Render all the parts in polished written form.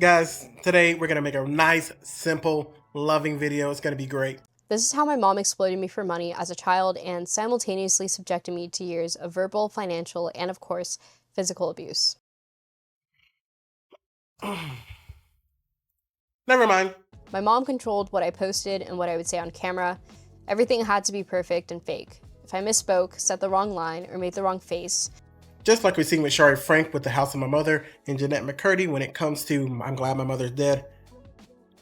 Guys, today we're going to make a nice, simple, loving video. It's going to be great. This is how my mom exploited me for money as a child and simultaneously subjected me to years of verbal, financial, and of course, physical abuse. Never mind. My mom controlled what I posted and what I would say on camera. Everything had to be perfect and fake. If I misspoke, said the wrong line, or made the wrong face. Just like we've seen with Shari Frank with The House of My Mother and Jeanette McCurdy when it comes to I'm glad my mother's dead.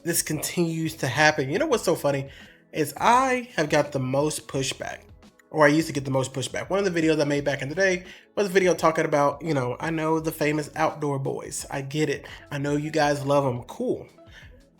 This continues to happen. You know what's so funny is I have got the most pushback, or I used to get the most pushback. One of the videos I made back in the day was a video talking about, I know the famous outdoor boys. I get it. I know you guys love them. Cool.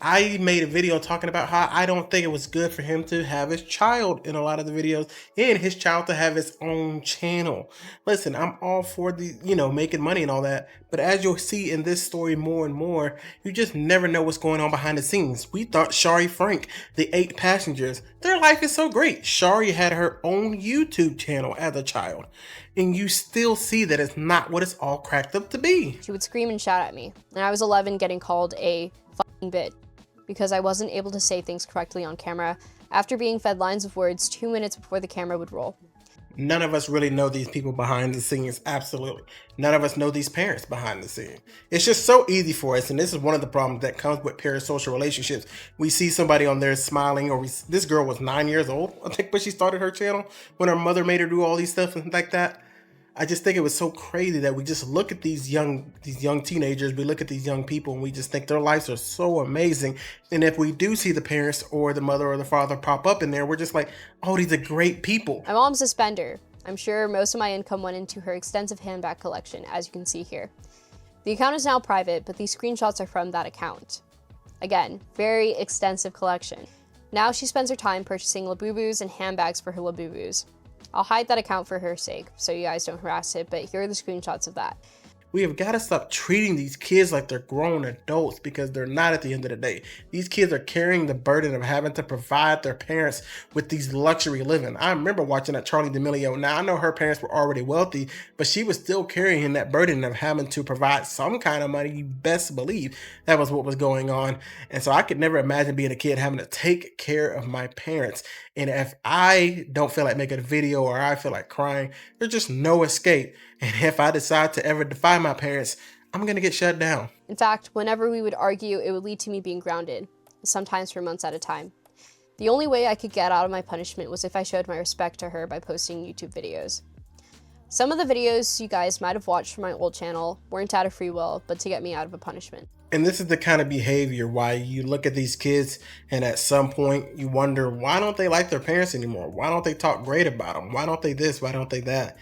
I made a video talking about how I don't think it was good for him to have his child in a lot of the videos and his child to have his own channel. Listen, I'm all for the, making money and all that. But as you'll see in this story more and more, you just never know what's going on behind the scenes. We thought Shari Frank, the 8 passengers, their life is so great. Shari had her own YouTube channel as a child. And you still see that it's not what it's all cracked up to be. She would scream and shout at me. And I was 11 getting called a fucking bitch because I wasn't able to say things correctly on camera after being fed lines of words 2 minutes before the camera would roll. None of us really know these people behind the scenes, absolutely. None of us know these parents behind the scenes. It's just so easy for us, and this is one of the problems that comes with parasocial relationships. We see somebody on there smiling, or this girl was 9 years old, I think, when she started her channel, when her mother made her do all these stuff and like that. I just think it was so crazy that we just look at these young teenagers, we look at these young people, and we just think their lives are so amazing. And if we do see the parents or the mother or the father pop up in there, we're just like, oh, these are great people. My mom's a spender. I'm sure most of my income went into her extensive handbag collection, as you can see here. The account is now private, but these screenshots are from that account. Again, very extensive collection. Now she spends her time purchasing Labubus and handbags for her Labubus. I'll hide that account for her sake, so you guys don't harass it, but here are the screenshots of that. We have got to stop treating these kids like they're grown adults, because they're not at the end of the day. These kids are carrying the burden of having to provide their parents with these luxury living. I remember watching that Charlie D'Amelio. Now, I know her parents were already wealthy, but she was still carrying that burden of having to provide some kind of money. You best believe that was what was going on. And so I could never imagine being a kid having to take care of my parents. And if I don't feel like making a video or I feel like crying, there's just no escape. And if I decide to ever defy my parents, I'm going to get shut down. In fact, whenever we would argue, it would lead to me being grounded, sometimes for months at a time. The only way I could get out of my punishment was if I showed my respect to her by posting YouTube videos. Some of the videos you guys might have watched from my old channel weren't out of free will, but to get me out of a punishment. And this is the kind of behavior why you look at these kids and at some point you wonder, why don't they like their parents anymore? Why don't they talk great about them? Why don't they this? Why don't they that?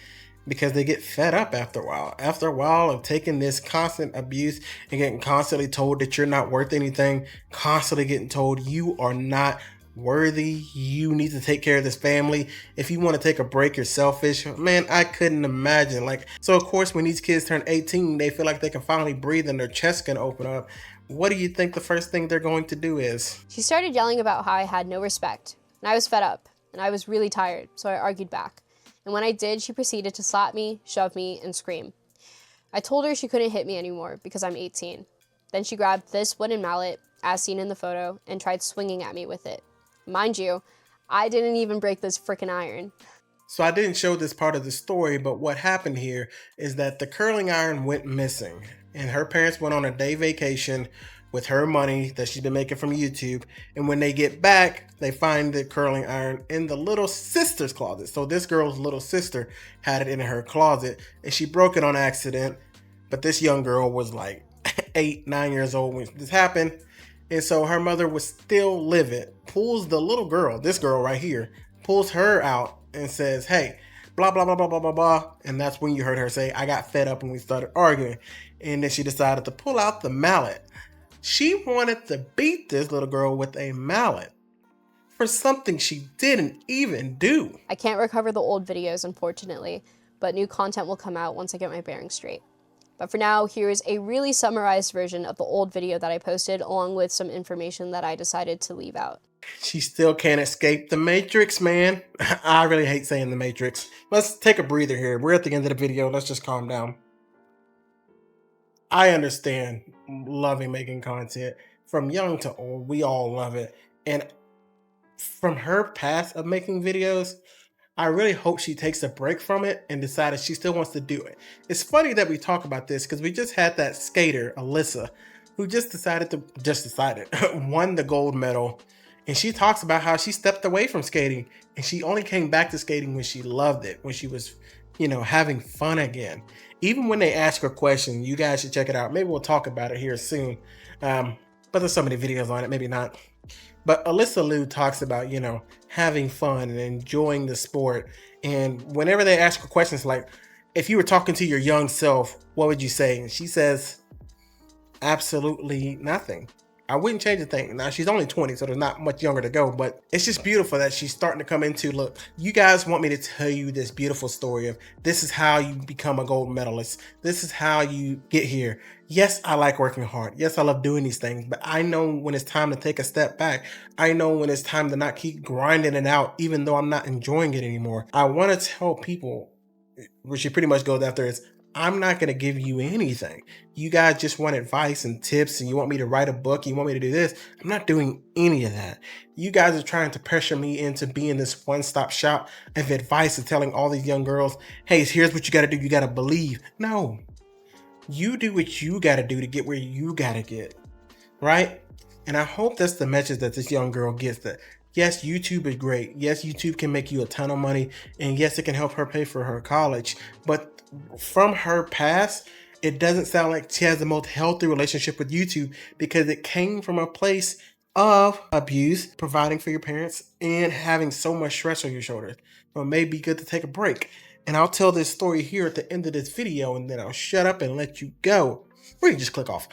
Because they get fed up after a while. After a while of taking this constant abuse and getting constantly told that you're not worth anything, constantly getting told you are not worthy, you need to take care of this family. If you want to take a break, you're selfish. Man, I couldn't imagine. So of course, when these kids turn 18, they feel like they can finally breathe and their chest can open up. What do you think the first thing they're going to do is? She started yelling about how I had no respect, and I was fed up, and I was really tired, so I argued back. And when I did, she proceeded to slap me, shove me, and scream. I told her she couldn't hit me anymore because I'm 18. Then she grabbed this wooden mallet, as seen in the photo, and tried swinging at me with it. Mind you, I didn't even break this frickin' iron. So I didn't show this part of the story, but what happened here is that the curling iron went missing, and her parents went on a day vacation with her money that she's been making from YouTube. And when they get back, they find the curling iron in the little sister's closet. So this girl's little sister had it in her closet and she broke it on accident. But this young girl was like 8, 9 years old when this happened. And so her mother was still livid, pulls the little girl, this girl right here, pulls her out and says, hey, blah, blah, blah, blah, blah, blah, blah. And that's when you heard her say, I got fed up and we started arguing. And then she decided to pull out the mallet. She wanted to beat this little girl with a mallet for something she didn't even do. I can't recover the old videos, unfortunately, but new content will come out once I get my bearings straight. But for now, here's a really summarized version of the old video that I posted, along with some information that I decided to leave out. She still can't escape the Matrix, man. I really hate saying the Matrix. Let's take a breather here. We're at the end of the video. Let's just calm down. I understand loving making content. From young to old, we all love it. And from her past of making videos, I really hope she takes a break from it and decided she still wants to do it. It's funny that we talk about this because we just had that skater, Alyssa, who just decided won the gold medal. And she talks about how she stepped away from skating and she only came back to skating when she loved it, when she was, having fun again. Even when they ask her questions, you guys should check it out. Maybe we'll talk about it here soon. But there's so many videos on it, maybe not. But Alyssa Liu talks about, having fun and enjoying the sport. And whenever they ask her questions like, if you were talking to your young self, what would you say? And she says, absolutely nothing. I wouldn't change a thing. Now, she's only 20, so there's not much younger to go, but it's just beautiful that she's starting to come into, look, you guys want me to tell you this beautiful story of this is how you become a gold medalist. This is how you get here. Yes, I like working hard. Yes, I love doing these things, but I know when it's time to take a step back. I know when it's time to not keep grinding it out, even though I'm not enjoying it anymore. I want to tell people, which she pretty much goes after, is I'm not going to give you anything. You guys just want advice and tips and you want me to write a book. You want me to do this. I'm not doing any of that. You guys are trying to pressure me into being this one-stop shop of advice and telling all these young girls, hey, here's what you got to do. You got to believe. No, you do what you got to do to get where you got to get, right? And I hope that's the message that this young girl gets, that yes, YouTube is great. Yes, YouTube can make you a ton of money. And yes, it can help her pay for her college. But from her past, it doesn't sound like she has the most healthy relationship with YouTube because it came from a place of abuse, providing for your parents, and having so much stress on your shoulders. So it may be good to take a break. And I'll tell this story here at the end of this video, and then I'll shut up and let you go. Or you can just click off.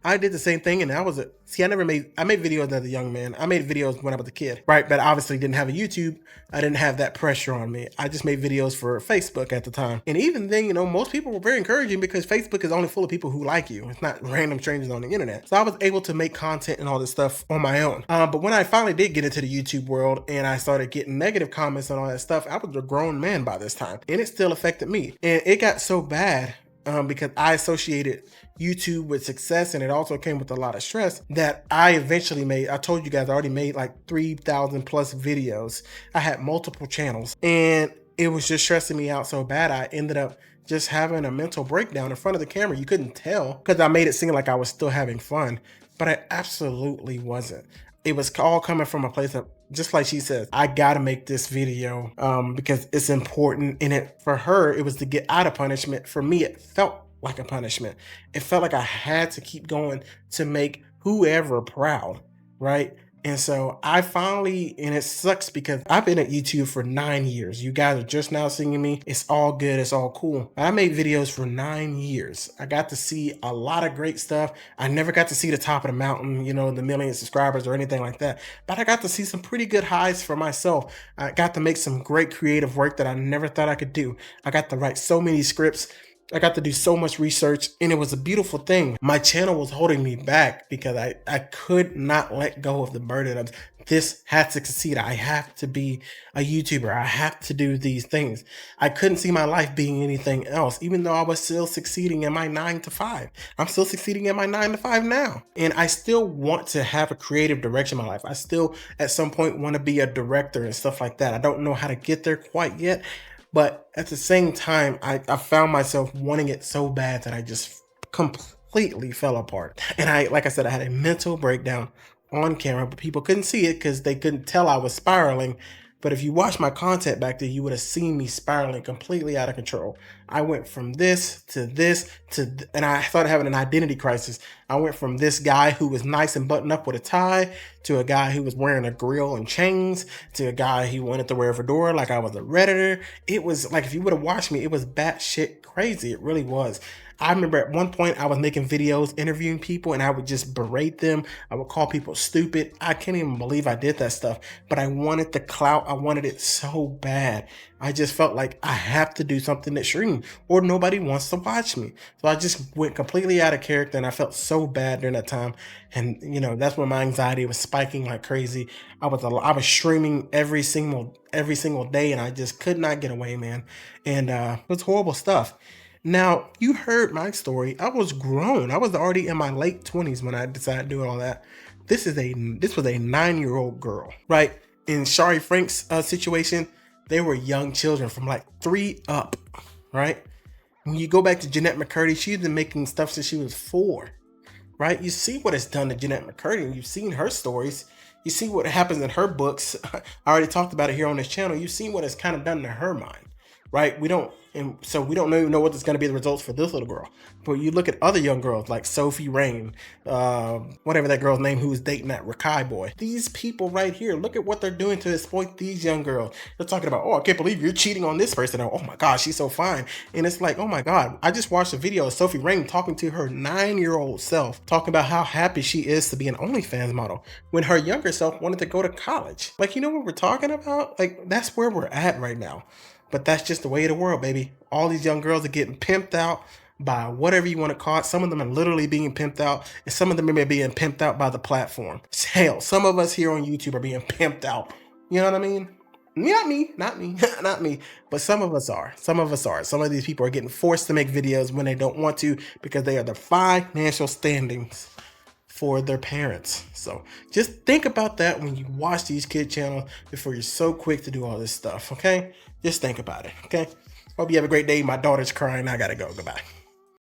I did the same thing, and I made videos as a young man. I made videos when I was a kid, right? But I obviously didn't have a YouTube. I didn't have that pressure on me. I just made videos for Facebook at the time. And even then, most people were very encouraging because Facebook is only full of people who like you. It's not random strangers on the internet. So I was able to make content and all this stuff on my own. But when I finally did get into the YouTube world and I started getting negative comments and all that stuff, I was a grown man by this time. And it still affected me. And it got so bad because I associated YouTube with success, and it also came with a lot of stress, that I told you guys I already made like 3,000 plus videos. I had multiple channels and it was just stressing me out so bad. I ended up just having a mental breakdown in front of the camera. You couldn't tell because I made it seem like I was still having fun, but I absolutely wasn't. It was all coming from a place of, just like she says, I gotta make this video because it's important. And for her, it was to get out of punishment. For me, it felt like a punishment. It felt like I had to keep going to make whoever proud, right? And so I finally, and it sucks because I've been at YouTube for 9 years. You guys are just now seeing me. It's all good. It's all cool. I made videos for 9 years. I got to see a lot of great stuff. I never got to see the top of the mountain, the million subscribers or anything like that. But I got to see some pretty good highs for myself. I got to make some great creative work that I never thought I could do. I got to write so many scripts. I got to do so much research, and it was a beautiful thing. My channel was holding me back because I could not let go of the burden of this had to succeed. I have to be a YouTuber. I have to do these things. I couldn't see my life being anything else, even though I was still succeeding in my 9 to 5. I'm still succeeding in my 9 to 5 now. And I still want to have a creative direction in my life. I still, at some point, want to be a director and stuff like that. I don't know how to get there quite yet. But at the same time, I found myself wanting it so bad that I just completely fell apart. And like I said, I had a mental breakdown on camera, but people couldn't see it because they couldn't tell I was spiraling. But if you watch my content back there, you would have seen me spiraling completely out of control. I went from this to this and I started having an identity crisis. I went from this guy who was nice and buttoned up with a tie to a guy who was wearing a grill and chains to a guy who wanted to wear a fedora like I was a Redditor. It was like, if you would have watched me, it was batshit crazy. It really was. I remember at one point I was making videos interviewing people and I would just berate them. I would call people stupid. I can't even believe I did that stuff, but I wanted the clout. I wanted it so bad. I just felt like I have to do something extreme or nobody wants to watch me. So I just went completely out of character and I felt so bad during that time. And that's when my anxiety was spiking like crazy. I was streaming every single day and I just could not get away, man. And it was horrible stuff. Now, you heard my story. I was grown. I was already in my late 20s when I decided to do all that. This was a 9-year-old girl, right? In Shari Frank's situation, they were young children from like 3 up, right? When you go back to Jeanette McCurdy, she's been making stuff since she was 4, right? You see what it's done to Jeanette McCurdy. You've seen her stories. You see what happens in her books. I already talked about it here on this channel. You've seen what it's kind of done to her mind, right? We don't even know what is going to be the results for this little girl. But you look at other young girls like Sophie Rain, whatever that girl's name who was dating that Rakai boy. These people right here, look at what they're doing to exploit these young girls. They're talking about, oh, I can't believe you're cheating on this person. Oh my gosh, she's so fine. And it's like, oh my God, I just watched a video of Sophie Rain talking to her 9-year-old self, talking about how happy she is to be an OnlyFans model when her younger self wanted to go to college. Like, you know what we're talking about? Like, that's where we're at right now. But that's just the way of the world, baby. All these young girls are getting pimped out by whatever you want to call it. Some of them are literally being pimped out, and some of them are being pimped out by the platform. Hell, some of us here on YouTube are being pimped out. You know what I mean? Not me, not me. But some of us are. Some of us are. Some of these people are getting forced to make videos when they don't want to because they are the financial standings for their parents. So just think about that when you watch these kid channels before you're so quick to do all this stuff, okay? Just think about it, okay? Hope you have a great day. My daughter's crying. I gotta go. Goodbye.